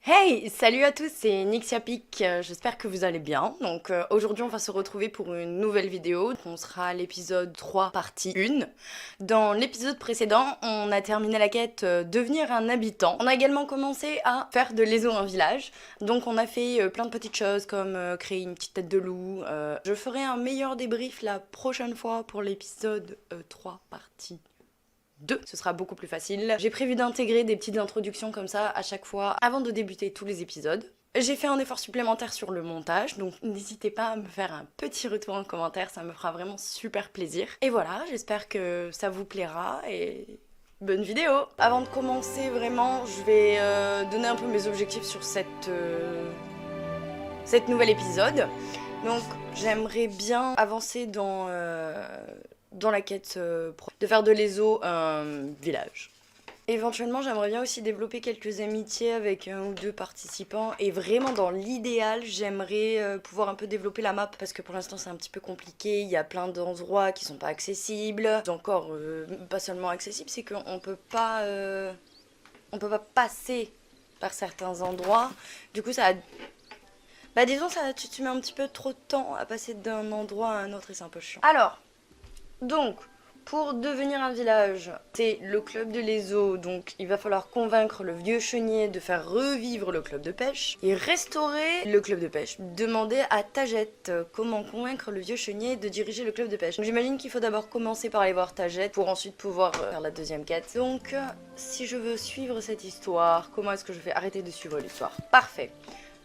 Hey, salut à tous, c'est Nixiapic, j'espère que vous allez bien. Donc aujourd'hui on va se retrouver pour une nouvelle vidéo, on sera à l'épisode 3 partie 1. Dans l'épisode précédent, on a terminé la quête devenir un habitant. On a également commencé à faire de l'ESO un village, donc on a fait plein de petites choses comme créer une petite tête de loup. Je ferai un meilleur débrief la prochaine fois pour l'épisode 3 partie 2, ce sera beaucoup plus facile. J'ai prévu d'intégrer des petites introductions comme ça à chaque fois avant de débuter tous les épisodes. J'ai fait un effort supplémentaire sur le montage, donc n'hésitez pas à me faire un petit retour en commentaire, ça me fera vraiment super plaisir. Et voilà, j'espère que ça vous plaira et bonne vidéo. Avant de commencer vraiment, je vais donner un peu mes objectifs sur cette nouvel épisode. Donc j'aimerais bien avancer dans la quête de faire de l'ESO un village. Éventuellement, j'aimerais bien aussi développer quelques amitiés avec un ou deux participants. Et vraiment, dans l'idéal, j'aimerais pouvoir un peu développer la map. Parce que pour l'instant, c'est un petit peu compliqué. Il y a plein d'endroits qui sont pas accessibles. Encore, pas seulement accessibles, c'est qu'on peut pas... on peut pas passer par certains endroits. Du coup, ça... Bah disons, ça, tu mets un petit peu trop de temps à passer d'un endroit à un autre et c'est un peu chiant. Alors... Donc, pour devenir un village, c'est le club de l'ESO, donc il va falloir convaincre le vieux chenille de faire revivre le club de pêche et restaurer le club de pêche. Demandez à Tagette comment convaincre le vieux chenille de diriger le club de pêche. Donc j'imagine qu'il faut d'abord commencer par aller voir Tagette pour ensuite pouvoir faire la deuxième quête. Donc, si je veux suivre cette histoire, comment est-ce que je vais arrêter de suivre l'histoire? Parfait.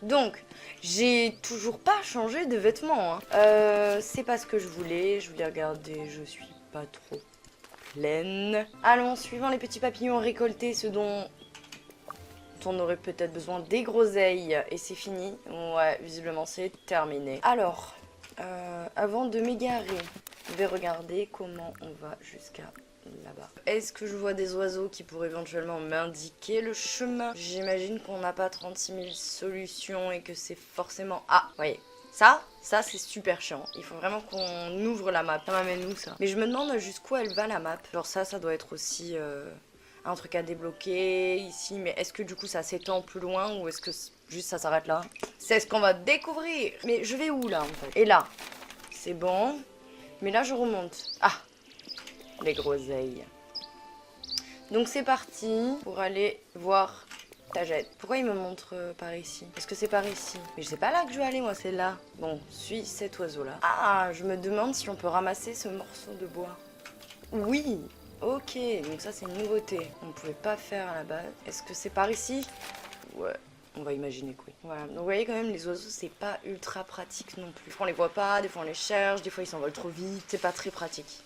Donc, j'ai toujours pas changé de vêtements. C'est pas ce que je voulais regarder, je suis pas trop pleine. Allons, suivant les petits papillons récoltés, ce dont on aurait peut-être besoin des groseilles. Et c'est fini. Ouais, visiblement c'est terminé. Alors, avant de m'égarer, je vais regarder comment on va jusqu'à... là-bas. Est-ce que je vois des oiseaux qui pourraient éventuellement m'indiquer le chemin? J'imagine qu'on n'a pas 36 000 solutions et que c'est forcément... Ah, vous voyez. Ça c'est super chiant. Il faut vraiment qu'on ouvre la map. Ça m'amène où ça? Mais je me demande jusqu'où elle va la map. Genre ça doit être aussi un truc à débloquer ici. Mais est-ce que du coup ça s'étend plus loin ou est-ce que juste ça s'arrête là? C'est ce qu'on va découvrir. Mais je vais où là en fait? Et là, c'est bon. Mais là je remonte. Ah, les groseilles. Donc c'est parti pour aller voir Tagette. Pourquoi il me montre par ici? Parce que c'est par ici. Mais je sais pas là que je vais aller moi, c'est là. Bon, suis cet oiseau là. Ah, je me demande si on peut ramasser ce morceau de bois. Oui, ok, donc ça c'est une nouveauté. On ne pouvait pas faire à la base. Est-ce que c'est par ici? Ouais. On va imaginer que oui. Voilà, donc vous voyez quand même les oiseaux c'est pas ultra pratique non plus. Des fois on les voit pas, des fois on les cherche, des fois ils s'envolent trop vite, c'est pas très pratique.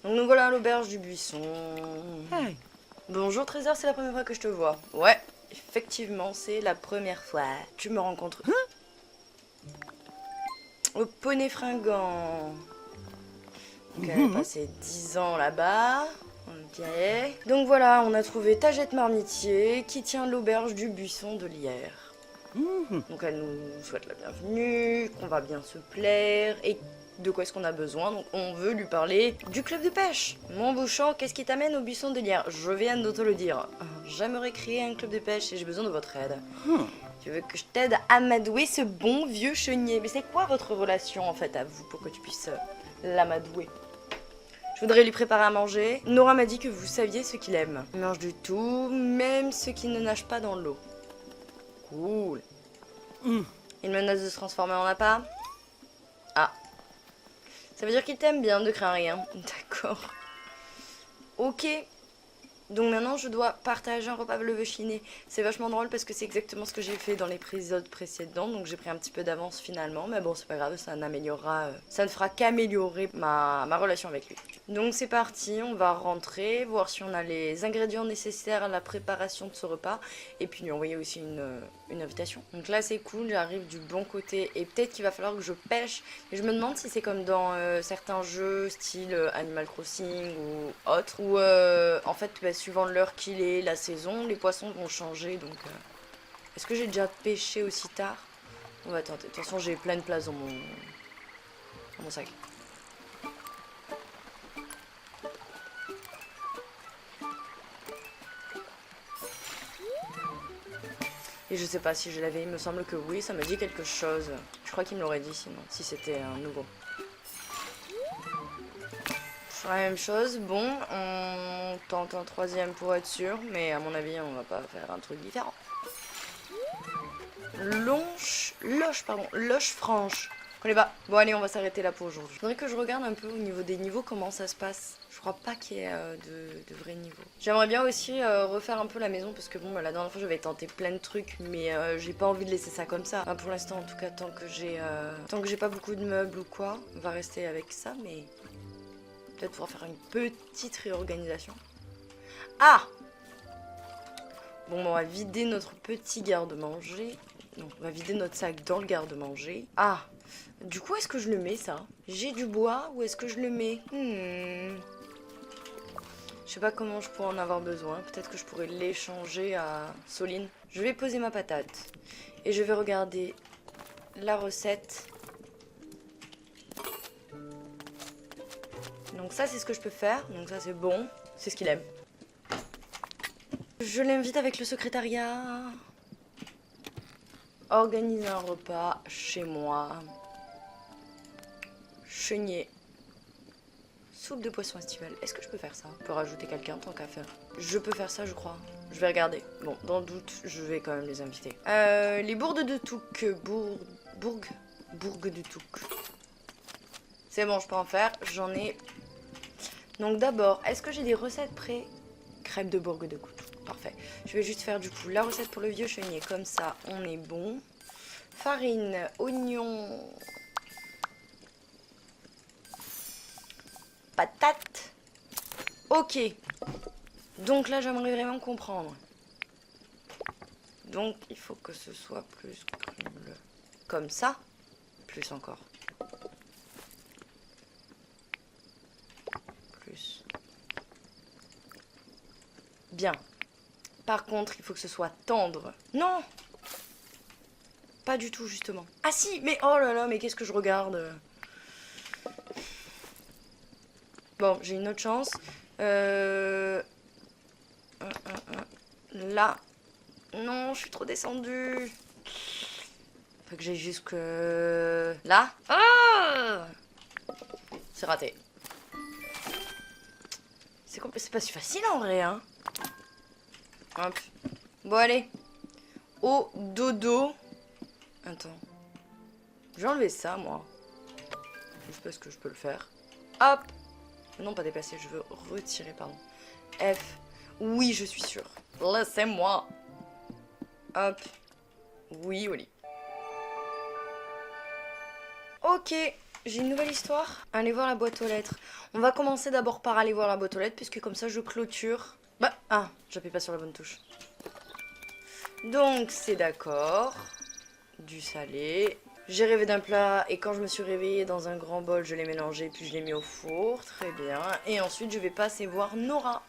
Donc nous voilà à l'auberge du buisson. Hey. Bonjour Trésor, c'est la première fois que je te vois. Ouais, effectivement, c'est la première fois. Tu me rencontres. Au poney fringant. Donc elle a passé 10 ans là-bas. Ok. Donc voilà, on a trouvé Tagette Marmitier qui tient l'auberge du buisson de l'Hyère. Donc elle nous souhaite la bienvenue, qu'on va bien se plaire et de quoi est-ce qu'on a besoin. Donc on veut lui parler du club de pêche. Mon bouchon, qu'est-ce qui t'amène au buisson de l'Hyère? Je viens de te le dire. J'aimerais créer un club de pêche et j'ai besoin de votre aide. Tu veux que je t'aide à amadouer ce bon vieux chenille? Mais c'est quoi votre relation en fait à vous pour que tu puisses l'amadouer? Je voudrais lui préparer à manger. Nora m'a dit que vous saviez ce qu'il aime. Il mange du tout, même ce qui ne nage pas dans l'eau. Cool. Il menace de se transformer en appât. Ah. Ça veut dire qu'il t'aime bien, ne crains rien. D'accord. Ok. Donc maintenant je dois partager un repas bleu chiné. C'est vachement drôle parce que c'est exactement ce que j'ai fait dans les épisodes précédents. Donc j'ai pris un petit peu d'avance finalement. Mais bon c'est pas grave, ça n'améliorera. Ça ne fera qu'améliorer ma relation avec lui. Donc c'est parti, on va rentrer, voir si on a les ingrédients nécessaires à la préparation de ce repas. Et puis lui envoyer aussi une invitation. Donc là c'est cool, j'arrive du bon côté. Et peut-être qu'il va falloir que je pêche. Et je me demande si c'est comme dans certains jeux style Animal Crossing ou autre. Où en fait bah, suivant l'heure qu'il est, la saison, les poissons vont changer. Donc est-ce que j'ai déjà pêché aussi tard? On va tenter. De toute façon j'ai plein de place dans mon sac. Et Et je sais pas si je l'avais, il me semble que oui, ça me dit quelque chose. Je crois qu'il me l'aurait dit sinon, si c'était un nouveau. C'est la même chose, bon, on tente un troisième pour être sûr, mais à mon avis on va pas faire un truc différent. Loche franche. Je connais pas. Bon allez, on va s'arrêter là pour aujourd'hui. Faudrait que je regarde un peu au niveau des niveaux comment ça se passe. Je crois pas qu'il y ait de vrais niveaux. J'aimerais bien aussi refaire un peu la maison parce que bon, la dernière fois j'avais tenté plein de trucs, mais j'ai pas envie de laisser ça comme ça. Enfin, pour l'instant, en tout cas, tant que j'ai pas beaucoup de meubles ou quoi, on va rester avec ça, mais peut-être pouvoir faire une petite réorganisation. Ah! Bon, on va vider notre petit garde-manger. Non, on va vider notre sac dans le garde-manger. Ah! Du coup, est-ce que je le mets, ça? J'ai du bois ou est-ce que je le mets? Je sais pas comment je pourrais en avoir besoin. Peut-être que je pourrais l'échanger à Soline. Je vais poser ma patate. Et je vais regarder la recette. Donc ça, c'est ce que je peux faire. Donc ça, c'est bon. C'est ce qu'il aime. Je l'invite avec le secrétariat. Organiser un repas chez moi. Chenille. Soupe de poisson estivale. Est-ce que je peux faire ça? Je peux rajouter quelqu'un tant qu'à faire. Je peux faire ça, je crois. Je vais regarder. Bon, dans le doute, je vais quand même les inviter. Les bourdes de Touques. Bourg de Touques. C'est bon, je peux en faire. J'en ai. Donc d'abord, est-ce que j'ai des recettes prêtes? Crêpes de Bourg de Touques. Parfait. Je vais juste faire du coup la recette pour le vieux chenille. Comme ça, on est bon. Farine, oignon, patate. Ok. Donc là, j'aimerais vraiment comprendre. Donc, il faut que ce soit plus comme ça. Plus encore. Plus. Bien. Par contre, il faut que ce soit tendre. Non! Pas du tout, justement. Ah si, mais oh là là, mais qu'est-ce que je regarde? Bon, j'ai une autre chance. Là. Non, je suis trop descendue. Faut que j'aille jusque là. Ah! C'est raté. C'est pas si facile en vrai, hein. Hop. Bon, allez. Au dodo. Attends. Je vais enlever ça, moi. Juste parce que je peux le faire. Hop. Non, pas déplacer, je veux retirer, pardon. F. Oui, je suis sûre. Laissez-moi. Hop. Oui, Oli. Ok, j'ai une nouvelle histoire. Allez voir la boîte aux lettres. On va commencer d'abord par aller voir la boîte aux lettres, puisque comme ça, je clôture. Bah, ah, j'appuie pas sur la bonne touche. Donc, c'est d'accord. Du salé. J'ai rêvé d'un plat et quand je me suis réveillée dans un grand bol, je l'ai mélangé puis je l'ai mis au four. Très bien. Et ensuite, je vais passer voir Nora.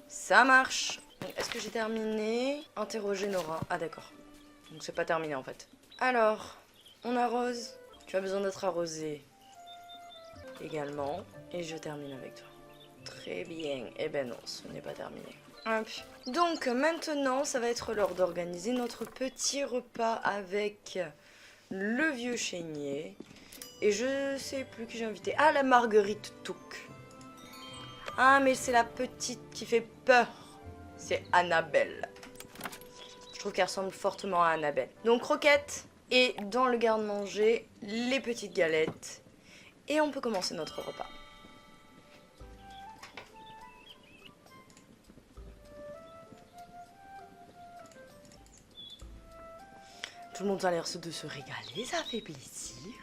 Ça marche. Est-ce que j'ai terminé? Interroger Nora. Ah d'accord. Donc c'est pas terminé en fait. Alors, on arrose. Tu as besoin d'être arrosé également. Et je termine avec toi. Très bien. Eh ben non, ce n'est pas terminé. Hop. Donc maintenant, ça va être l'heure d'organiser notre petit repas avec le vieux chénier. Et je sais plus qui j'ai invité. Ah, la Marguerite Touques. Ah, mais c'est la petite qui fait peur. C'est Annabelle. Je trouve qu'elle ressemble fortement à Annabelle. Donc, croquettes. Et dans le garde-manger, les petites galettes. Et on peut commencer notre repas. Tout le monde a l'air de se régaler, ça fait plaisir.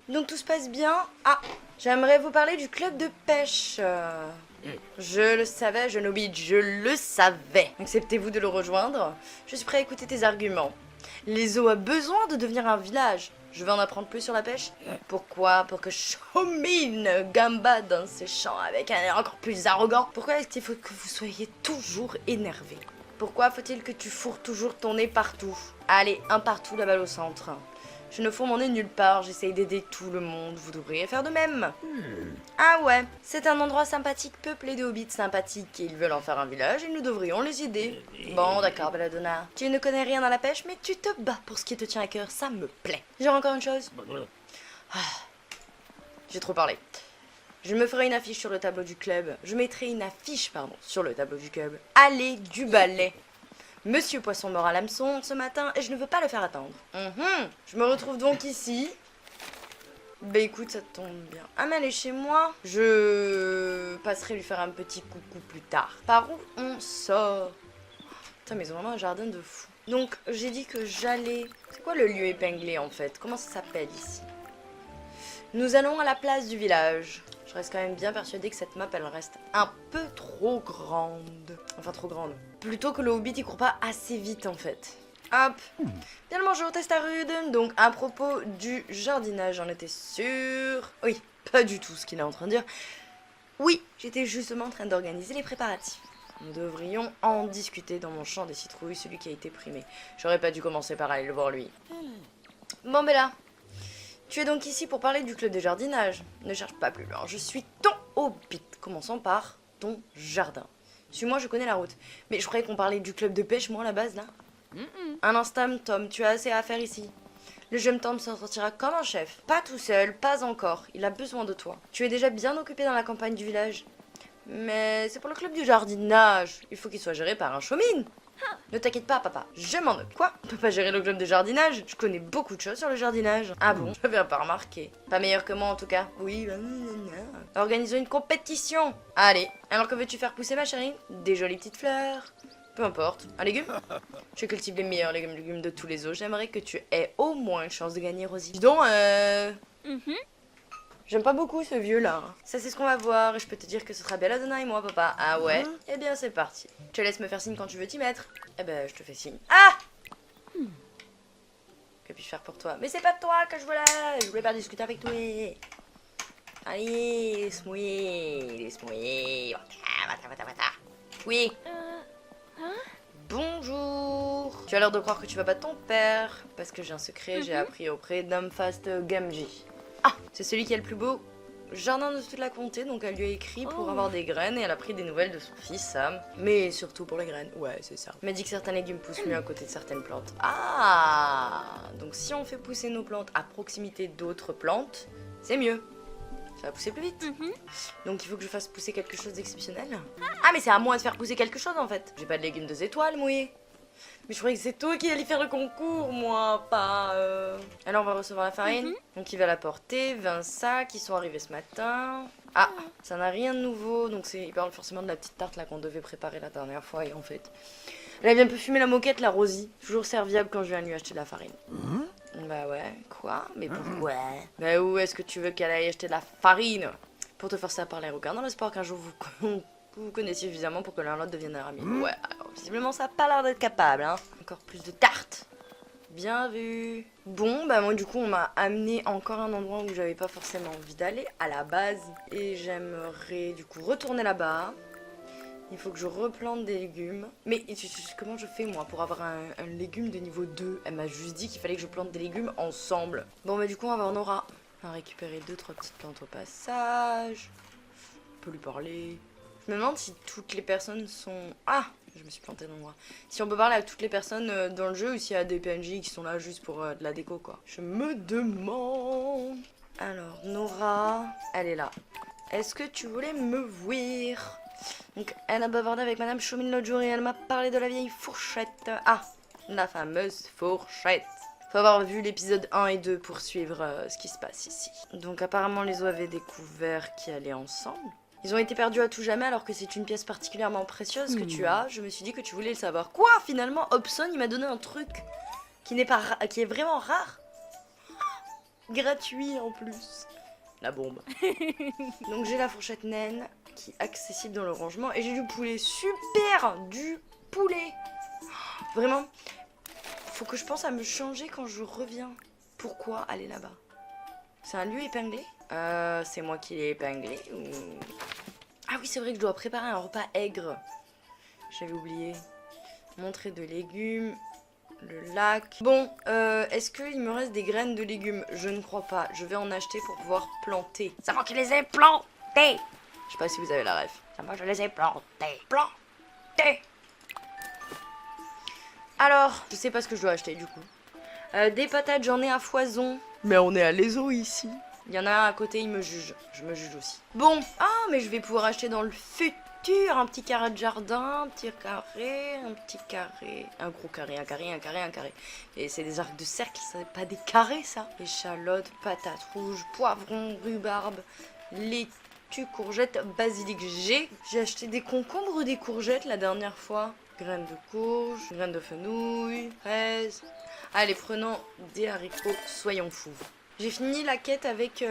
Donc tout se passe bien. Ah, j'aimerais vous parler du club de pêche. Je le savais, Genobide, je le savais. Acceptez-vous de le rejoindre? Je suis prêt à écouter tes arguments. Les eaux a besoin de devenir un village. Je veux en apprendre plus sur la pêche. Pourquoi? Pour que Chomine gambade dans ses champs avec un air encore plus arrogant. Pourquoi est-ce qu'il faut que vous soyez toujours énervé? Pourquoi faut-il que tu fourres toujours ton nez partout? Allez, un partout, la balle au centre. Je ne fous mon nez nulle part, j'essaye d'aider tout le monde, vous devriez faire de même. Ah ouais, c'est un endroit sympathique peuplé de hobbits sympathiques et ils veulent en faire un village et nous devrions les aider. Bon d'accord Belladonna, tu ne connais rien à la pêche mais tu te bats pour ce qui te tient à cœur, ça me plaît. Genre encore une chose. J'ai trop parlé. Je me ferai une affiche sur le tableau du club. Je mettrai une affiche, pardon, sur le tableau du club. Allez du balai. Monsieur Poisson mort à l'hameçon ce matin et je ne veux pas le faire attendre. Je me retrouve donc ici. Bah écoute, ça tombe bien. Ah mais elle est chez moi. Je passerai lui faire un petit coucou plus tard. Par où on sort? Putain mais ils ont vraiment un jardin de fou. Donc j'ai dit que j'allais... C'est quoi le lieu épinglé en fait? Comment ça s'appelle ici? Nous allons à la place du village. Je reste quand même bien persuadée que cette map, elle reste un peu trop grande. Enfin, trop grande. Plutôt que le Hobbit, il court pas assez vite, en fait. Hop. Bien le manger au test à rude. Donc, à propos du jardinage, j'en étais sûre. Oui, pas du tout ce qu'il est en train de dire. Oui, j'étais justement en train d'organiser les préparatifs. Nous devrions en discuter dans mon champ des citrouilles, celui qui a été primé. J'aurais pas dû commencer par aller le voir, lui. Bon, ben là. Tu es donc ici pour parler du club de jardinage. Ne cherche pas plus loin, je suis ton hobbit. Commençons par ton jardin. Suis-moi, je connais la route. Mais je croyais qu'on parlait du club de pêche, moi, à la base, là. Un instant, Tom, tu as assez à faire ici. Le jeune Tom s'en sortira comme un chef. Pas tout seul, pas encore. Il a besoin de toi. Tu es déjà bien occupé dans la campagne du village. Mais c'est pour le club du jardinage. Il faut qu'il soit géré par un showman. Ne t'inquiète pas, papa, je m'en occupe. Quoi? On peut pas gérer le club de jardinage? Je connais beaucoup de choses sur le jardinage. Ah bon? J'avais pas remarqué. Pas meilleur que moi en tout cas. Oui, organisons une compétition. Allez, alors que veux-tu faire pousser ma chérie? Des jolies petites fleurs. Peu importe. Un légume? Je cultive les meilleurs légumes de tous les eaux. J'aimerais que tu aies au moins une chance de gagner, Rosie. Dis donc, J'aime pas beaucoup ce vieux là. Ça c'est ce qu'on va voir et je peux te dire que ce sera Belladonna et moi papa. Ah ouais? Eh bien c'est parti. Je te laisse me faire signe quand tu veux t'y mettre. Eh ben je te fais signe. Ah! Que puis-je faire pour toi? Mais c'est pas toi que je voulais. Je voulais pas discuter avec toi. Allez, laisse-moi. Laisse-moi. Vata. Oui. Bonjour. Tu as l'air de croire que tu vas battre ton père. Parce que j'ai un secret, j'ai appris auprès d'Amfast Gamgee. Ah, c'est celui qui a le plus beau jardin de toute la comté, donc elle lui a écrit pour avoir des graines et elle a pris des nouvelles de son fils Sam. Mais surtout pour les graines, ouais c'est ça. Elle m'a dit que certains légumes poussent mieux à côté de certaines plantes. Ah, donc si on fait pousser nos plantes à proximité d'autres plantes, c'est mieux. Ça va pousser plus vite. Donc il faut que je fasse pousser quelque chose d'exceptionnel. Ah mais c'est à moi de faire pousser quelque chose en fait. J'ai pas de légumes 2 étoiles mouillés. Mais je croyais que c'est toi qui allais faire le concours, moi, pas... Alors, on va recevoir la farine. Donc, il va la porter. 20 sacs qui sont arrivés ce matin. Ah, ça n'a rien de nouveau. Donc, il parle forcément de la petite tarte là qu'on devait préparer la dernière fois. Et en fait, elle a bien peu fumé la moquette, la Rosie. Toujours serviable quand je viens lui acheter de la farine. Bah ouais, quoi? Mais pourquoi? Bah où est-ce que tu veux qu'elle aille acheter de la farine? Pour te forcer à parler au regard dans l'espoir qu'un jour vous connaissiez suffisamment pour que l'un l'autre devienne un ami. Ouais, alors visiblement ça a pas l'air d'être capable, hein. Encore plus de tartes. Bien vu. Bon, bah moi du coup on m'a amené encore un endroit où j'avais pas forcément envie d'aller à la base. Et j'aimerais du coup retourner là-bas. Il faut que je replante des légumes. Mais comment je fais moi pour avoir un légume de niveau 2? Elle m'a juste dit qu'il fallait que je plante des légumes ensemble. Bon bah du coup on va voir Nora. On va récupérer 2-3 petites plantes au passage. On peut lui parler. Je me demande si toutes les personnes sont... Ah! Je me suis plantée d'endroit. Si on peut parler à toutes les personnes dans le jeu ou s'il y a des PNJ qui sont là juste pour de la déco, quoi. Je me demande... Alors, Nora... Elle est là. Est-ce que tu voulais me voir? Donc, elle a bavardé avec Madame Chaumine l'autre jour et elle m'a parlé de la vieille fourchette. Ah! La fameuse fourchette. Faut avoir vu l'épisode 1 et 2 pour suivre ce qui se passe ici. Donc, apparemment, les os avaient découvert qu'ils allaient ensemble. Ils ont été perdus à tout jamais alors que c'est une pièce particulièrement précieuse que tu as. Je me suis dit que tu voulais le savoir. Quoi? Finalement, Hobson, il m'a donné un truc qui est vraiment rare. Gratuit en plus. La bombe. Donc j'ai la fourchette naine qui est accessible dans le rangement. Et j'ai du poulet. Super! Du poulet. Vraiment. Faut que je pense à me changer quand je reviens. Pourquoi aller là-bas? C'est un lieu épinglé? C'est moi qui l'ai épinglé ou... Ah oui, c'est vrai que je dois préparer un repas aigre. J'avais oublié. Montrer de légumes. le lac. Bon, est-ce qu'il me reste des graines de légumes? Je ne crois pas. Je vais en acheter pour pouvoir planter. C'est moi qui les ai plantées. Je sais pas si vous avez la ref. C'est moi je les ai plantées. Plantées. Alors, je sais pas ce que je dois acheter du coup. Des patates, j'en ai à foison. Mais on est à l'ESO ici. Il y en a un à côté, il me juge. Je me juge aussi. Bon, mais je vais pouvoir acheter dans le futur un petit carré de jardin, un petit carré, un petit carré, un gros carré, un carré, un carré, un carré. Et c'est des arcs de cercle, c'est pas des carrés ça. Échalotes, patates rouges, poivrons, rhubarbe, laitue, courgettes, basilic. J'ai acheté des concombres ou des courgettes la dernière fois. Graines de courge, graines de fenouil, fraises. Allez, prenons des haricots, soyons fous. J'ai fini la quête avec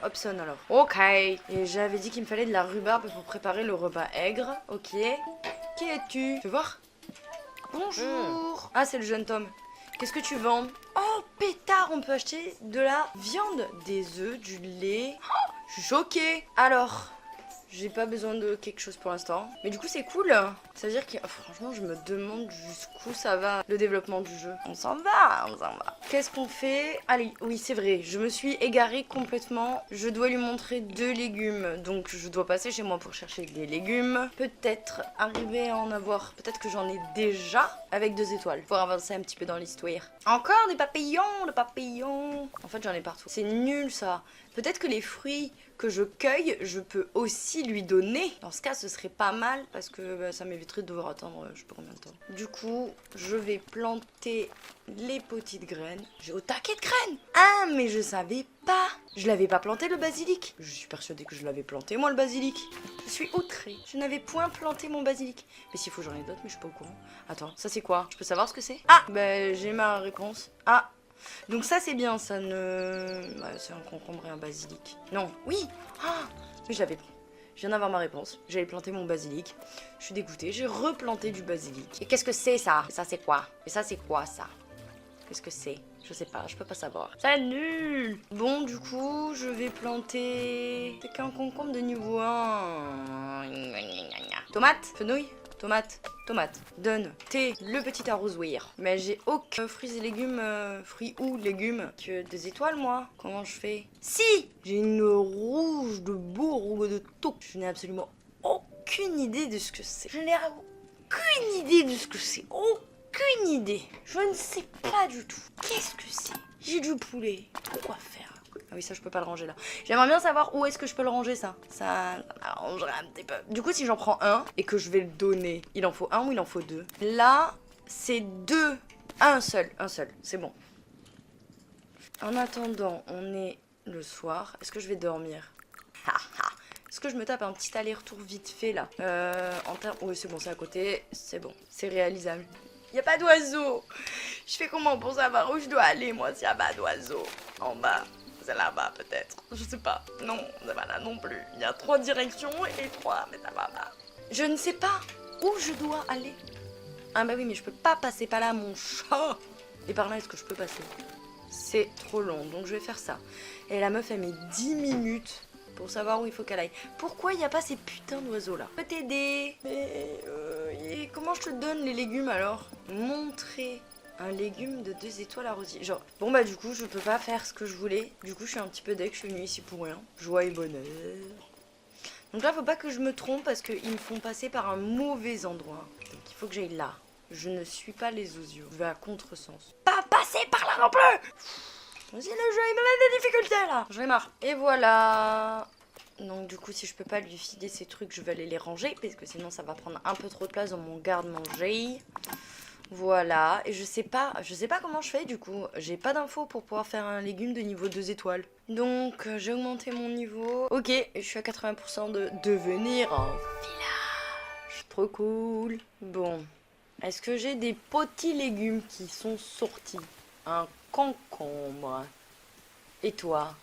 Hobson alors. Ok. Et j'avais dit qu'il me fallait de la rhubarbe pour préparer le repas aigre. Ok. Qui es-tu? Fais voir. Bonjour. Ah, c'est le jeune Tom. Qu'est-ce que tu vends? Oh, pétard, on peut acheter de la viande, des œufs, du lait. Oh, je suis choquée. Alors, j'ai pas besoin de quelque chose pour l'instant. Mais du coup, c'est cool. Ça veut dire que franchement, je me demande jusqu'où ça va le développement du jeu. On s'en va, on s'en va. Qu'est-ce qu'on fait? Allez, oui, c'est vrai. Je me suis égarée complètement. Je dois lui montrer 2 légumes. Donc, je dois passer chez moi pour chercher des légumes. Peut-être arriver à en avoir. Peut-être que j'en ai déjà avec 2 étoiles. Pour avancer un petit peu dans l'histoire. Encore des papillons, des papillons. En fait, j'en ai partout. C'est nul, ça. Peut-être que les fruits que je cueille, je peux aussi lui donner. Dans ce cas, ce serait pas mal parce que ça m'éviterait de devoir attendre je sais pas combien de temps. Du coup, je vais planter les petites graines. J'ai au taquet de graines. Ah, mais je savais pas. Je l'avais pas planté le basilic. Je suis persuadée que je l'avais planté moi le basilic. Je suis outrée. Je n'avais point planté mon basilic. Mais s'il faut j'en ai d'autres, mais je suis pas au courant. Attends, ça c'est quoi? Je peux savoir ce que c'est? Ah, ben j'ai ma réponse. Ah. Donc ça c'est bien, ça ne... Ouais, c'est un concombre et un basilic. Non, oui. Ah, mais je l'avais pris. Je viens d'avoir ma réponse. J'allais planter mon basilic. Je suis dégoûtée, j'ai replanté du basilic. Et qu'est-ce que c'est ça? Et ça c'est quoi? Et ça c'est quoi ça? Qu'est-ce que c'est? Je sais pas, je peux pas savoir. C'est nul! Bon, du coup, je vais planter... C'est qu'un concombre de niveau 1. Tomate? Fenouil? Tomate, tomate, donne, thé, le petit arrosoir. Mais j'ai aucun fruits et légumes, fruits ou légumes, que des étoiles moi. Comment je fais? Si! J'ai une rouge de bourg de tout. Je n'ai absolument aucune idée de ce que c'est. Je n'ai aucune idée de ce que c'est. Aucune idée. Je ne sais pas du tout. Qu'est-ce que c'est? J'ai du poulet. Quoi faire? Ah oui, ça je peux pas le ranger là. J'aimerais bien savoir où est-ce que je peux le ranger ça. Ça arrangerait un petit peu. Du coup, si j'en prends un et que je vais le donner, il en faut un ou il en faut 2? Là, c'est 2. Un seul, c'est bon. En attendant, on est le soir. Est-ce que je vais dormir? Est-ce que je me tape un petit aller-retour vite fait là? Oui, c'est bon, c'est à côté. C'est bon, c'est réalisable. Y a pas d'oiseau. Je fais comment pour savoir où je dois aller moi s'il y a pas d'oiseau? En bas. C'est là-bas peut-être, je sais pas. Non, c'est pas là non plus. Il y a 3 directions et 3, mais ça va pas. Je ne sais pas où je dois aller. Ah bah oui, mais je peux pas passer par là, mon chat. Et par là, est-ce que je peux passer? C'est trop long, donc je vais faire ça. Et la meuf, elle met 10 minutes pour savoir où il faut qu'elle aille. Pourquoi il n'y a pas ces putains d'oiseaux là? Je peux t'aider. Mais comment je te donne les légumes alors? Montrer. Un légume de 2 étoiles à rosier. Genre, bon bah du coup, je peux pas faire ce que je voulais. Du coup, je suis un petit peu deck, je suis venue ici pour rien. Joie et bonheur. Donc là, faut pas que je me trompe parce qu'ils me font passer par un mauvais endroit. Donc il faut que j'aille là. Je ne suis pas les osios. Je vais à contresens. Pas passer par là non plus! Vas-y, le jeu, il me met des difficultés là. J'en ai marre. Et voilà. Donc du coup, si je peux pas lui filer ces trucs, je vais aller les ranger. Parce que sinon, ça va prendre un peu trop de place dans mon garde-manger. Voilà, et je sais pas comment je fais du coup. J'ai pas d'infos pour pouvoir faire un légume de niveau 2 étoiles. Donc j'ai augmenté mon niveau. Ok, je suis à 80% de devenir un village. Trop cool. Bon, est-ce que j'ai des petits légumes qui sont sortis? Un concombre. Et toi?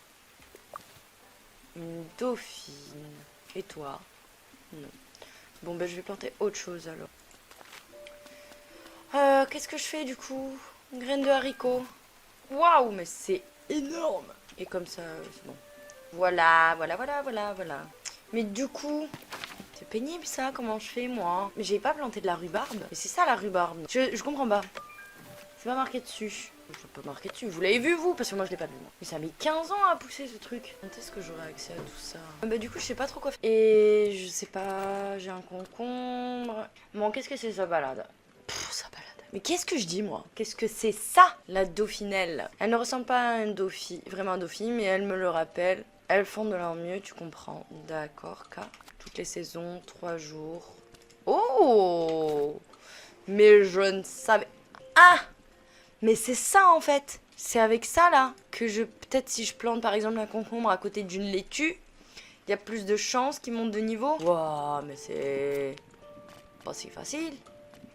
Une dauphine. Et toi? Non. Bon, ben je vais planter autre chose alors. Qu'est-ce que je fais du coup? Graines de haricots. Waouh, mais c'est énorme. Et comme ça, c'est bon. Voilà. Mais du coup, c'est pénible ça, comment je fais moi? Mais j'ai pas planté de la rhubarbe. Mais c'est ça la rhubarbe. Je comprends pas. C'est pas marqué dessus. C'est pas marqué dessus. Vous l'avez vu, vous? Parce que moi, je l'ai pas vu, moi. Mais ça a mis 15 ans à pousser, ce truc. Quand est-ce que j'aurai accès à tout ça? Bah, du coup, je sais pas trop quoi faire. Et je sais pas... J'ai un concombre. Bon, qu'est-ce que c'est, sa balade? Sa balade. Mais qu'est-ce que je dis, moi? Qu'est-ce que c'est ça, la dauphinelle? Elle ne ressemble pas à un dauphin, vraiment un dauphin, mais elle me le rappelle. Elles font de leur mieux, tu comprends. D'accord, K. Toutes les saisons, 3 jours. Oh! Mais je ne savais... Ah! Mais c'est ça en fait. C'est avec ça là que je... Peut-être si je plante par exemple un concombre à côté d'une laitue, il y a plus de chances qu'il monte de niveau. Waouh, mais c'est... Pas si facile.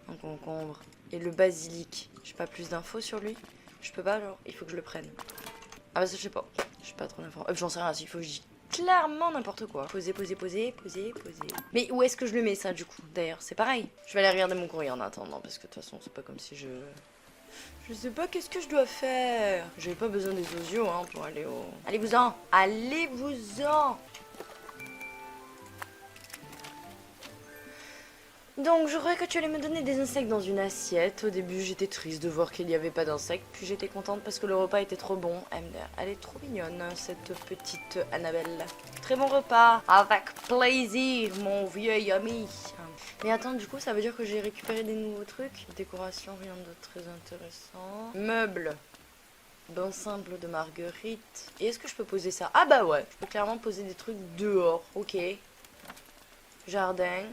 Un concombre. Et le basilic. J'ai pas plus d'infos sur lui. Je peux pas alors. Il faut que je le prenne. Ah bah ça je sais pas. J'ai pas trop d'infos. J'en sais rien. Il faut que je dise clairement n'importe quoi. Poser, poser, poser, poser, poser. Mais où est-ce que je le mets ça du coup? D'ailleurs c'est pareil. Je vais aller regarder mon courrier en attendant. Parce que de toute façon c'est pas comme si je... Je sais pas qu'est-ce que je dois faire. J'avais pas besoin des osios hein, pour aller au... Allez-vous-en. Allez-vous-en. Donc je croyais que tu allais me donner des insectes dans une assiette. Au début j'étais triste de voir qu'il n'y avait pas d'insectes. Puis j'étais contente parce que le repas était trop bon. Elle est trop mignonne cette petite Annabelle. Très bon repas. Avec plaisir mon vieil ami. Mais attends, du coup, ça veut dire que j'ai récupéré des nouveaux trucs. Décoration, rien de très intéressant. Meubles. Bain simple de marguerite. Et est-ce que je peux poser ça? Ah bah ouais, je peux clairement poser des trucs dehors. Ok. Jardin.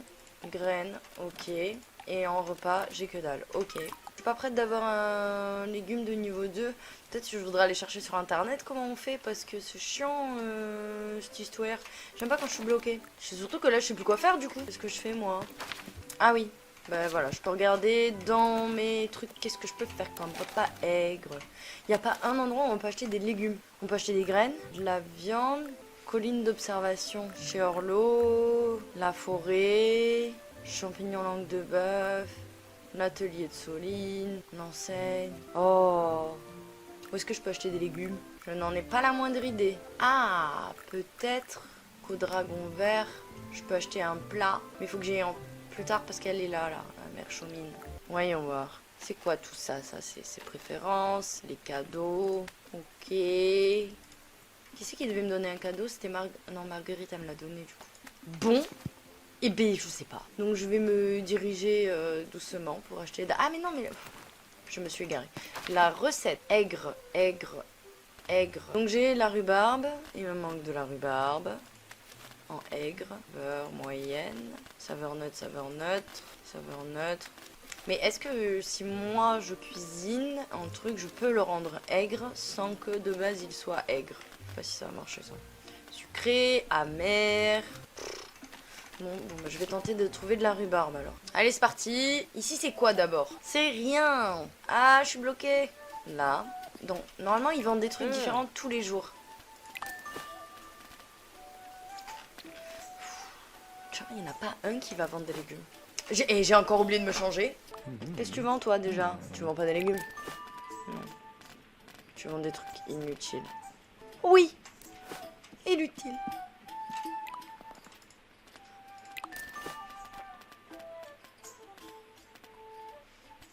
Graines. Ok. Et en repas, j'ai que dalle. Ok. Je suis pas prête d'avoir un légume de niveau 2. Peut-être que je voudrais aller chercher sur internet comment on fait. Parce que c'est chiant, cette histoire. J'aime pas quand je suis bloquée. C'est surtout que là, je sais plus quoi faire du coup. Qu'est-ce que je fais moi? Ah oui, bah voilà, je peux regarder dans mes trucs qu'est-ce que je peux faire comme repas aigre. Il n'y a pas un endroit où on peut acheter des légumes. On peut acheter des graines, de la viande, colline d'observation chez Orlo, la forêt, champignons langue de bœuf, l'atelier de Soline, l'enseigne. Oh, où est-ce que je peux acheter des légumes? Je n'en ai pas la moindre idée. Ah, peut-être qu'au dragon vert, je peux acheter un plat, mais il faut que j'aille en plus tard parce qu'elle est là, la mère Chaumine. Voyons voir. C'est quoi tout ça? Ça, c'est ses préférences, les cadeaux. Ok. Qui c'est qui devait me donner un cadeau? C'était Non, Marguerite, elle me l'a donné du coup. Bon. Eh ben, je sais pas. Donc, je vais me diriger doucement pour acheter... Ah, mais non, mais... Je me suis égarée. La recette. Aigre, aigre, aigre. Donc, j'ai la rhubarbe. Il me manque de la rhubarbe. En aigre, beurre moyenne, saveur neutre, saveur neutre. Mais est-ce que si moi je cuisine un truc, je peux le rendre aigre sans que de base il soit aigre? Je sais pas si ça va marcher ça. Sucré, amer. Bon, bah, je vais tenter de trouver de la rhubarbe alors. Allez, c'est parti. Ici c'est quoi d'abord? C'est rien. Ah, je suis bloquée. Là. Donc, normalement ils vendent des trucs différents tous les jours. Il n'y en a pas un qui va vendre des légumes. Et j'ai encore oublié de me changer. Qu'est-ce que tu vends toi déjà? Tu vends pas des légumes? Non. Tu vends des trucs inutiles. Oui. Inutiles.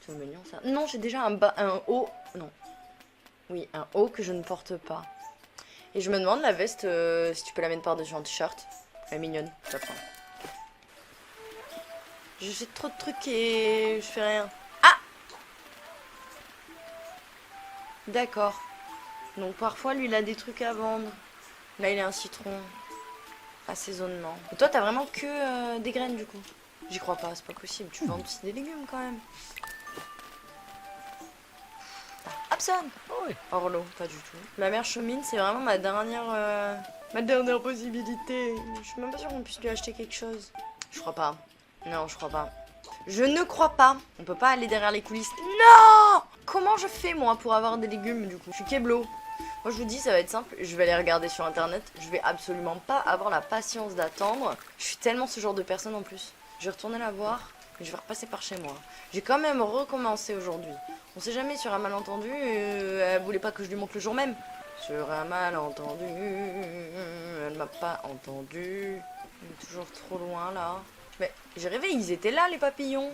C'est mignon ça. Non, j'ai déjà un haut. Non. Oui, un haut que je ne porte pas. Et je me demande la veste si tu peux la mettre par-dessus un t-shirt. Elle est mignonne, je la prends. Je fais trop de trucs et je fais rien. Ah! D'accord. Donc parfois lui il a des trucs à vendre. Là il a un citron. Assaisonnement. Et toi t'as vraiment que des graines du coup? J'y crois pas, c'est pas possible. Tu vends aussi des légumes quand même. Hobson! Orlo, pas du tout. La mère Chaumine c'est vraiment ma dernière possibilité. Je suis même pas sûre qu'on puisse lui acheter quelque chose. Je crois pas. Non, je crois pas. Je ne crois pas. On peut pas aller derrière les coulisses. Non! Comment je fais, moi, pour avoir des légumes, du coup? Je suis Keblo. Moi, je vous dis, ça va être simple. Je vais aller regarder sur Internet. Je vais absolument pas avoir la patience d'attendre. Je suis tellement ce genre de personne, en plus. Je vais retourner la voir et je vais repasser par chez moi. J'ai quand même recommencé aujourd'hui. On sait jamais, sur un malentendu, elle voulait pas que je lui montre le jour même. Sur un malentendu, elle m'a pas entendu. Elle est toujours trop loin, là. Mais j'ai rêvé, ils étaient là les papillons.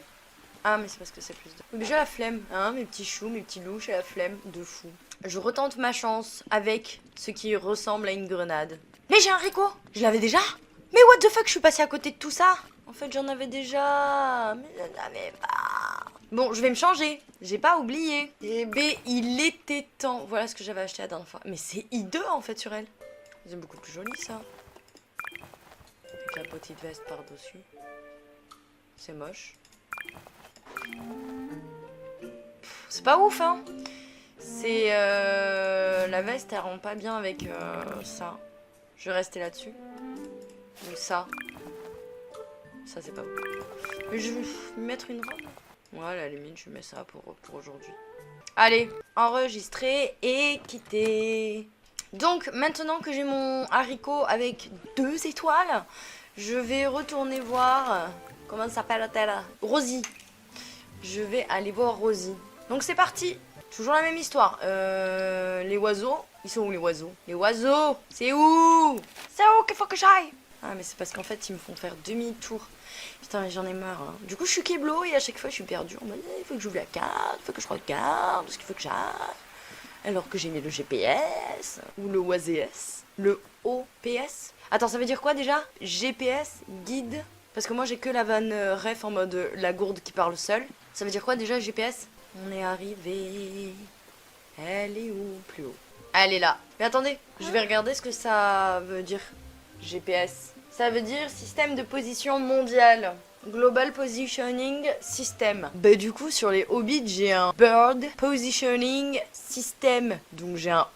Ah, mais c'est parce que c'est plus de... Oui, mais j'ai la flemme, hein, mes petits choux, mes petits loups, j'ai la flemme de fou. Je retente ma chance avec ce qui ressemble à une grenade. Mais j'ai un haricot. Je l'avais déjà. Mais what the fuck, je suis passée à côté de tout ça. En fait, j'en avais déjà. Mais j'en avais pas. Bon, je vais me changer. J'ai pas oublié. Eh ben, il était temps. Voilà ce que j'avais acheté la dernière fois. Mais c'est hideux en fait sur elle. C'est beaucoup plus joli ça. Avec la petite veste par-dessus. C'est moche. C'est pas ouf, hein. C'est... la veste, elle rend pas bien avec ça. Je vais rester là-dessus. Ou ça. Ça, c'est pas ouf. Mais je vais mettre une robe. Ouais, à la limite, je mets ça pour aujourd'hui. Allez, enregistrer et quitter. Donc, maintenant que j'ai mon haricot avec 2 étoiles, je vais retourner voir... Comment s'appelle-t-elle? Rosie. Je vais aller voir Rosie. Donc, c'est parti. Toujours la même histoire. Les oiseaux. Ils sont où les oiseaux? Les oiseaux, c'est où? C'est où qu'il faut que j'aille? Ah, mais c'est parce qu'en fait, ils me font faire demi-tour. Putain, mais j'en ai marre. Hein. Du coup, je suis kéblo et à chaque fois, je suis perdue. On m'a dit, il faut que j'ouvre la carte, il faut que je regarde, parce qu'il faut que j'aille. Alors que j'ai mis le GPS, ou le OASS, le OPS. Attends, ça veut dire quoi déjà? GPS, guide. Parce que moi, j'ai que la vanne ref en mode la gourde qui parle seule. Ça veut dire quoi déjà, GPS? On est arrivé. Elle est où? Plus haut. Elle est là. Mais attendez, je vais regarder ce que ça veut dire. GPS. Ça veut dire système de position mondial. Global Positioning System. Bah du coup sur les Hobbits j'ai un Bird Positioning System. Donc j'ai un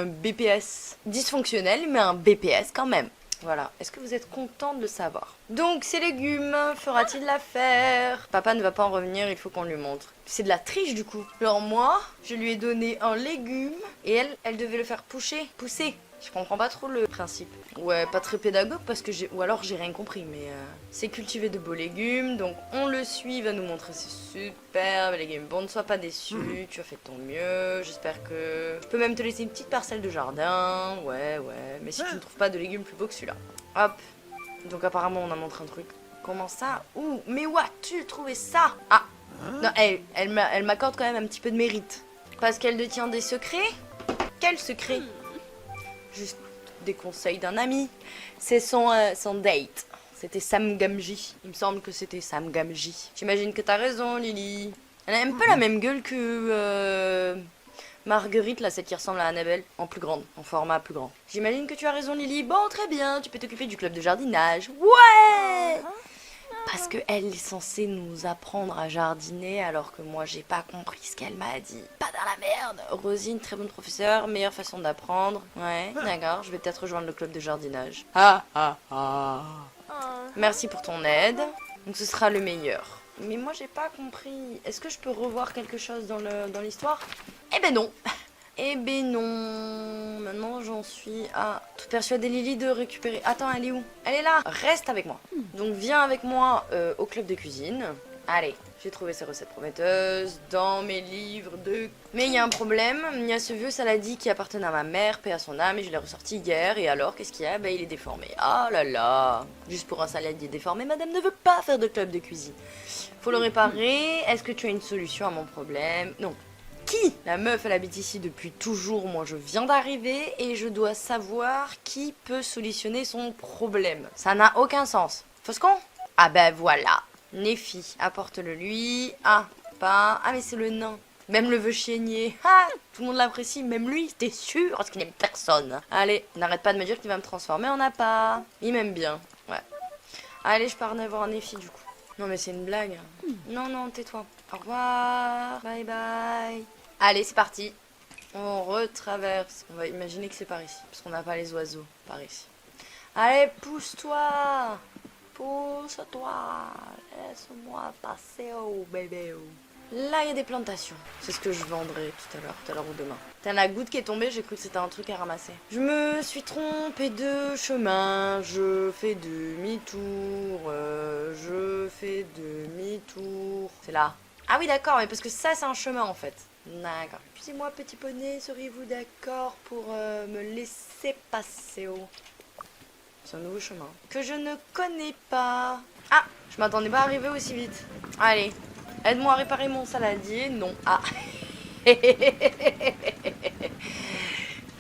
BPS dysfonctionnel mais un BPS quand même. Voilà, est-ce que vous êtes content de le savoir? Donc ces légumes, fera-t-il l'affaire? Papa ne va pas en revenir, il faut qu'on lui montre. C'est de la triche du coup. Alors moi, je lui ai donné un légume et elle devait le faire pousser. Je comprends pas trop le principe. Ouais, pas très pédagogue parce que ou alors j'ai rien compris, mais c'est cultiver de beaux légumes, donc on le suit, il va nous montrer c'est superbe légumes. Bon, ne sois pas déçu, tu as fait de ton mieux, j'espère que... Je peux même te laisser une petite parcelle de jardin, ouais, mais si tu ne trouves pas de légumes plus beaux que celui-là. Hop, donc apparemment on a montré un truc. Comment ça? Ouh, mais où as-tu trouvé ça? Ah, non, elle m'accorde quand même un petit peu de mérite. Parce qu'elle détient des secrets? Quel secret? Juste des conseils d'un ami. C'est son date. C'était Sam Gamgee. Il me semble que c'était Sam Gamgee. J'imagine que t'as raison, Lily. Elle a un peu la même gueule que Marguerite, là, celle qui ressemble à Annabelle, en plus grande, en format plus grand. J'imagine que tu as raison, Lily. Bon, très bien, tu peux t'occuper du club de jardinage. Ouais! Parce qu'elle est censée nous apprendre à jardiner alors que moi j'ai pas compris ce qu'elle m'a dit. Pas dans la merde. Rosine, très bonne professeure, meilleure façon d'apprendre. Ouais, d'accord, je vais peut-être rejoindre le club de jardinage. Merci pour ton aide. Donc ce sera le meilleur. Mais moi j'ai pas compris. Est-ce que je peux revoir quelque chose dans l'histoire? Eh ben non. Eh ben non. Maintenant j'en suis à persuader Lily de récupérer. Attends, elle est où? Elle est là. Reste avec moi. Donc viens avec moi au club de cuisine. Allez, j'ai trouvé ces recettes prometteuses dans mes livres de... Mais il y a un problème. Il y a ce vieux saladier qui appartenait à ma mère, paix à son âme, et je l'ai ressorti hier. Et alors, qu'est-ce qu'il y a? Ben il est déformé. Ah là là. Juste pour un saladier déformé, madame ne veut pas faire de club de cuisine. Faut le réparer. Est-ce que tu as une solution à mon problème? Non. Qui? La meuf, elle habite ici depuis toujours, moi je viens d'arriver et je dois savoir qui peut solutionner son problème. Ça n'a aucun sens. Fausse con? Ah ben voilà. Nephi, apporte-le lui. Ah, pas... Ah mais c'est le nain. Même le vieux chénier. Ah, tout le monde l'apprécie, même lui, t'es sûr? Parce qu'il n'aime personne. Allez, n'arrête pas de me dire qu'il va me transformer en appât. Il m'aime bien, ouais. Allez, je pars voir Nephi du coup. Non mais c'est une blague. Non, tais-toi. Au revoir. Bye bye. Allez, c'est parti. On retraverse. On va imaginer que c'est par ici. Parce qu'on n'a pas les oiseaux par ici. Allez, pousse-toi. Pousse-toi. Laisse-moi passer, oh bébé. Là, il y a des plantations. C'est ce que je vendrai tout à l'heure ou demain. T'as la goutte qui est tombée, j'ai cru que c'était un truc à ramasser. Je me suis trompée de chemin. Je fais demi-tour. C'est là. Ah oui, d'accord, mais parce que ça, c'est un chemin en fait. D'accord. Excusez-moi, petit poney, seriez-vous d'accord pour me laisser passer? C'est un nouveau chemin que je ne connais pas. Ah, je m'attendais pas à arriver aussi vite. Allez, Aide-moi à réparer mon saladier. Non. Ah.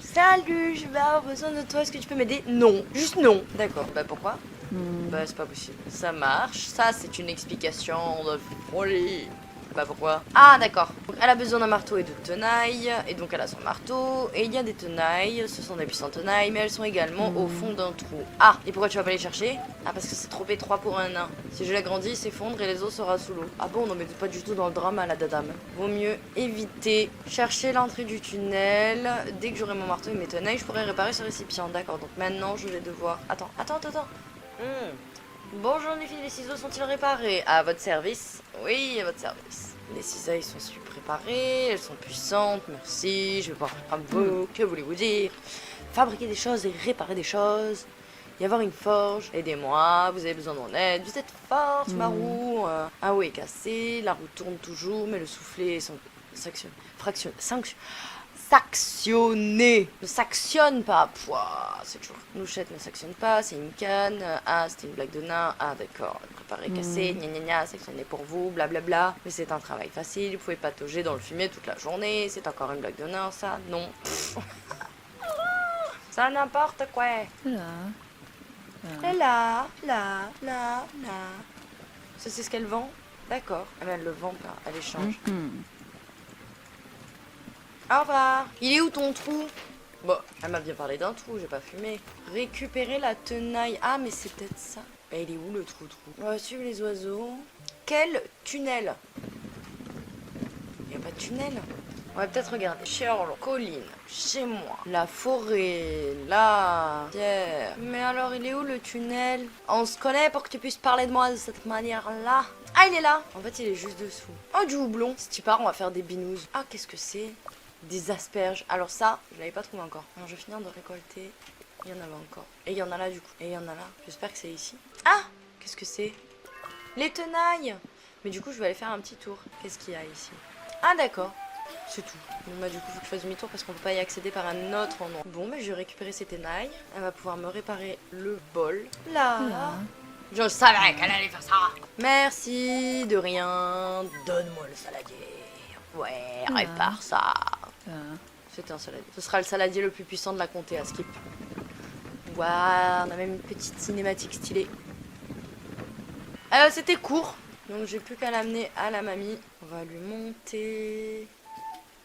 Salut, je vais avoir besoin de toi. Est-ce que tu peux m'aider? Non. Juste non. D'accord. Bah pourquoi? Bah c'est pas possible. Ça marche. Ça c'est une explication de folie. Bah pourquoi? Ah d'accord. Donc, elle a besoin d'un marteau et de tenailles. Et donc elle a son marteau. Et il y a des tenailles. Ce sont des puissantes tenailles. Mais elles sont également au fond d'un trou. Ah, et pourquoi tu vas pas les chercher? Ah parce que c'est trop étroit pour un nain. Si je l'agrandis, il s'effondre et les os sera sous l'eau. Ah bon, non mais pas du tout dans le drama la dadame. Vaut mieux éviter. Chercher l'entrée du tunnel. Dès que j'aurai mon marteau et mes tenailles, je pourrai réparer ce récipient. D'accord, donc maintenant je vais devoir... Attends. Bonjour les filles, les ciseaux sont-ils réparés? À votre service? Oui, à votre service. Les cisailles sont super préparées, elles sont puissantes, merci, je vais pouvoir faire un beau, que voulez-vous dire? Fabriquer des choses et réparer des choses, y avoir une forge, aidez-moi, vous avez besoin de mon aide, vous êtes forte, ma roue, un haut est cassé, la roue tourne toujours, mais le soufflet Sactionner. Ne s'actionne pas. Pouah, c'est toujours. Louchette ne s'actionne pas, c'est une canne. Ah, c'était une blague de nain. Ah, d'accord. Préparé, cassé, gna gna gna, sectionné pour vous, blablabla. Mais c'est un travail facile, vous pouvez patauger dans le fumier toute la journée. C'est encore une blague de nain, ça? Non. Ça n'importe quoi. Là. Ça, c'est ce qu'elle vend? D'accord. Ah, mais elle le vend pas, elle échange. Au revoir. Il est où ton trou? Bon, elle m'a bien parlé d'un trou, j'ai pas fumé. Récupérer la tenaille. Ah, mais c'est peut-être ça. Mais il est où le trou? On va suivre les oiseaux. Quel tunnel? Il n'y a pas de tunnel. On va peut-être regarder. Sherlock, colline, chez moi, la forêt, la pierre. Mais alors, il est où le tunnel? On se connaît pour que tu puisses parler de moi de cette manière-là. Ah, il est là. En fait, il est juste dessous. Oh, du houblon. Si tu pars, on va faire des binous. Ah, qu'est-ce que c'est? Des asperges. Alors ça, je l'avais pas trouvé encore. Alors, je vais finir de récolter. Il y en avait encore. Et il y en a là, du coup. Et il y en a là. J'espère que c'est ici. Ah! Qu'est-ce que c'est? Les tenailles! Mais du coup, je vais aller faire un petit tour. Qu'est-ce qu'il y a ici? Ah, d'accord. C'est tout. Bon, bah, du coup, faut que je fasse demi-tour parce qu'on peut pas y accéder par un autre endroit. Bon, bah, je vais récupérer ces tenailles. Elle va pouvoir me réparer le bol. Là. Je savais qu'elle allait faire ça. Merci, de rien. Donne-moi le saladier. Ouais, répare ça. C'était un saladier. Ce sera le saladier le plus puissant de la comté à Skip. Waouh, on a même une petite cinématique stylée. C'était court, donc j'ai plus qu'à l'amener à la mamie. On va lui monter.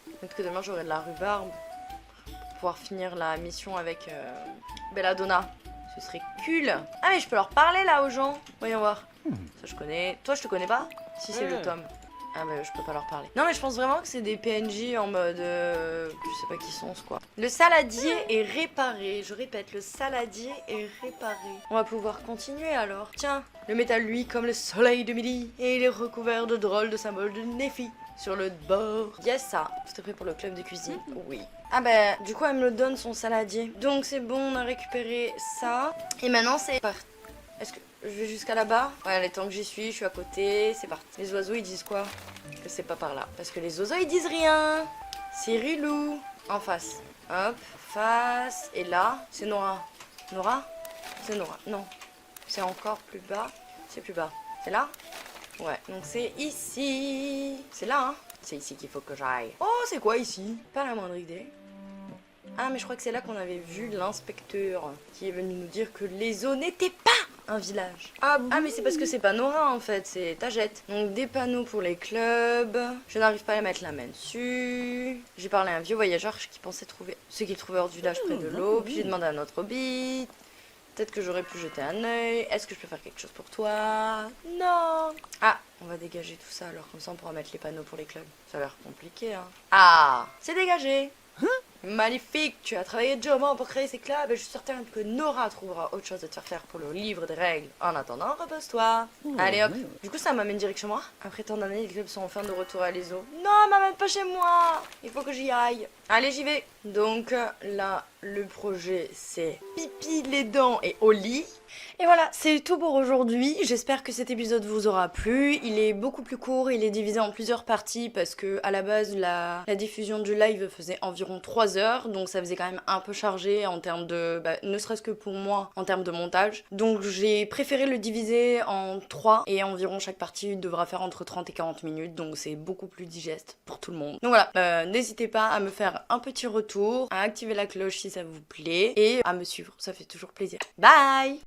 Peut-être que demain j'aurai de la rhubarbe pour pouvoir finir la mission avec Belladonna. Ce serait cool. Ah mais je peux leur parler là aux gens. Voyons voir. Ça je connais. Toi je te connais pas? Si c'est le tome. Ah bah je peux pas leur parler. Non mais je pense vraiment que c'est des PNJ en mode... je sais pas qui sont quoi. Le saladier est réparé. Je répète, le saladier est réparé. On va pouvoir continuer alors. Tiens, le métal lui comme le soleil de midi. Et il est recouvert de drôles de symboles de Nephi. Sur le bord. Yes ça. Tout est prêt pour le club de cuisine? Oui. Ah bah du coup elle me le donne son saladier. Donc c'est bon, on a récupéré ça. Et maintenant c'est parti. Est-ce que je vais jusqu'à là-bas? Ouais, les temps que j'y suis, je suis à côté, c'est parti. Les oiseaux, ils disent quoi? Que c'est pas par là. Parce que les oiseaux, ils disent rien. C'est Rilou. En face. Hop, face. Et là, c'est Nora. Nora? C'est Nora. Non. C'est encore plus bas. C'est plus bas. C'est là? Ouais, donc c'est ici. C'est là, hein? C'est ici qu'il faut que j'aille. Oh, c'est quoi ici? Pas la moindre idée. Ah, mais je crois que c'est là qu'on avait vu l'inspecteur qui est venu nous dire que les eaux n'étaient pas un village. Ah mais c'est parce que c'est pas Nora en fait, c'est Tagette. Donc des panneaux pour les clubs. Je n'arrive pas à mettre la main dessus. J'ai parlé à un vieux voyageur qui pensait trouver ce qu'il trouvait hors du village près de l'eau. Puis j'ai demandé à notre hobbit. Peut-être que j'aurais pu jeter un œil. Est-ce que je peux faire quelque chose pour toi? Non. Ah, on va dégager tout ça alors, comme ça on pourra mettre les panneaux pour les clubs. Ça a l'air compliqué, hein. Ah, c'est dégagé. Magnifique, tu as travaillé durement pour créer ces clubs et je suis certaine que Nora trouvera autre chose à te faire pour le livre des règles. En attendant, repose-toi. Allez hop. Du coup, ça m'amène direct chez moi. Après tant d'années, les clubs sont enfin de retour à l'ESO. Non, m'amène pas chez moi. Il faut que j'y aille. Allez, j'y vais. Donc là, le projet c'est pipi, les dents et au lit. Et voilà, c'est tout pour aujourd'hui. J'espère que cet épisode vous aura plu. Il est beaucoup plus court, il est divisé en plusieurs parties parce que à la base, la diffusion du live faisait environ 3 heures. Donc ça faisait quand même un peu chargé en termes de... ne serait-ce que pour moi, en termes de montage. Donc j'ai préféré le diviser en 3 et environ chaque partie devra faire entre 30 et 40 minutes. Donc c'est beaucoup plus digeste pour tout le monde. Donc voilà, n'hésitez pas à me faire un petit retour, à activer la cloche si ça vous plaît et à me suivre, ça fait toujours plaisir. Bye!